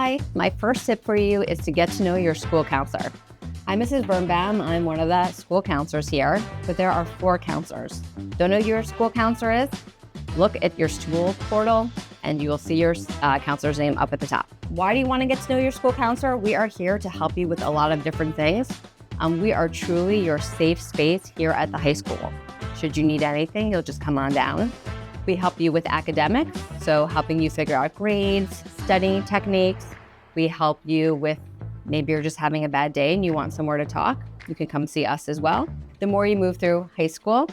Hi, my first tip for you is to get to know your school counselor. I'm Mrs. Birnbaum. I'm one of the school counselors here, but there are 4 counselors. Don't know who your school counselor is? Look at your school portal and you will see your counselor's name up at the top. Why do you want to get to know your school counselor? We are here to help you with a lot of different things. We are truly your safe space here at the high school. Should you need anything, you'll just come on down. We help you with academics, so helping you figure out grades, studying techniques. We help you with maybe you're just having a bad day and you want somewhere to talk. You can come see us as well. The more you move through high school,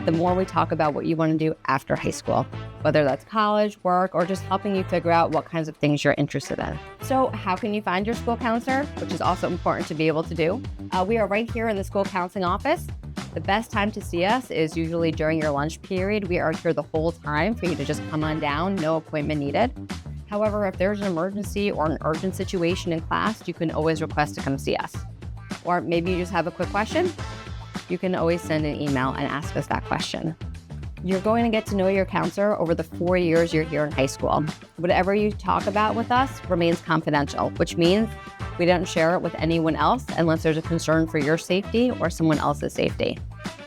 the more we talk about what you want to do after high school, whether that's college, work, or just helping you figure out what kinds of things you're interested in. So how can you find your school counselor, which is also important to be able to do? We are right here in the school counseling office. The best time to see us is usually during your lunch period. We are here the whole time for you to just come on down, no appointment needed. However, if there's an emergency or an urgent situation in class, you can always request to come see us. Or maybe you just have a quick question. You can always send an email and ask us that question. You're going to get to know your counselor over the 4 years you're here in high school. Whatever you talk about with us remains confidential, which means we don't share it with anyone else unless there's a concern for your safety or someone else's safety.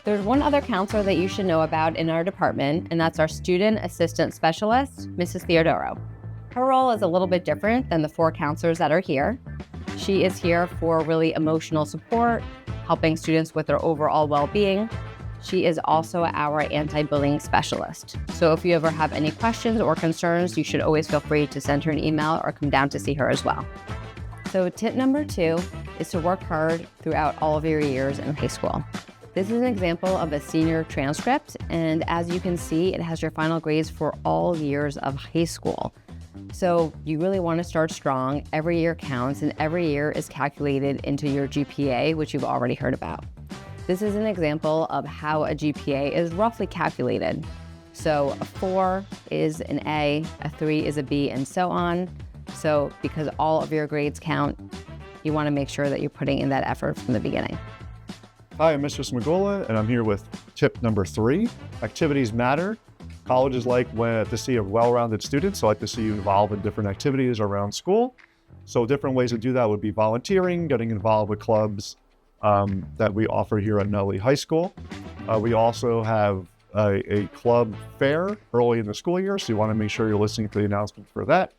There's one other counselor that you should know about in our department, and that's our student assistant specialist, Mrs. Theodoro. Her role is a little bit different than the 4 counselors that are here. She is here for really emotional support, helping students with their overall well-being. She is also our anti-bullying specialist. So if you ever have any questions or concerns, you should always feel free to send her an email or come down to see her as well. So tip number 2 is to work hard throughout all of your years in high school. This is an example of a senior transcript, and as you can see, it has your final grades for all years of high school. So you really want to start strong. Every year counts, and every year is calculated into your GPA, which you've already heard about. This is an example of how a GPA is roughly calculated. So a 4 is an A, a 3 is a B, and so on. So because all of your grades count, you want to make sure that you're putting in that effort from the beginning. Hi, I'm Mr. Smagola, and I'm here with tip number 3. Activities matter. Colleges like to see a well-rounded student, so I like to see you involved in different activities around school. So different ways to do that would be volunteering, getting involved with clubs that we offer here at Nutley High School. We also have a club fair early in the school year, so you want to make sure you're listening to the announcements for that.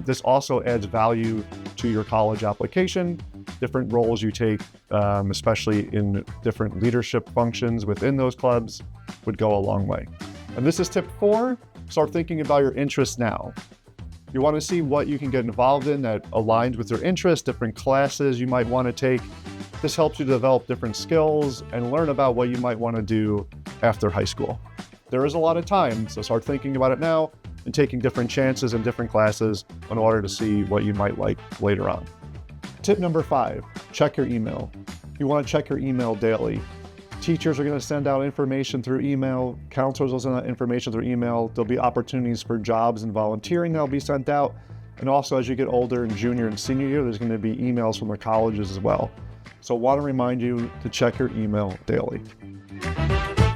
This also adds value to your college application. Different roles you take, especially in different leadership functions within those clubs, would go a long way. And this is tip 4, start thinking about your interests now. You want to see what you can get involved in that aligns with your interests, different classes you might want to take. This helps you develop different skills and learn about what you might want to do after high school. There is a lot of time, so start thinking about it now and taking different chances in different classes in order to see what you might like later on. Tip number 5, check your email. You want to check your email daily. Teachers are going to send out information through email. Counselors will send out information through email. There'll be opportunities for jobs and volunteering that'll be sent out. And also as you get older in junior and senior year, there's going to be emails from the colleges as well. So I want to remind you to check your email daily.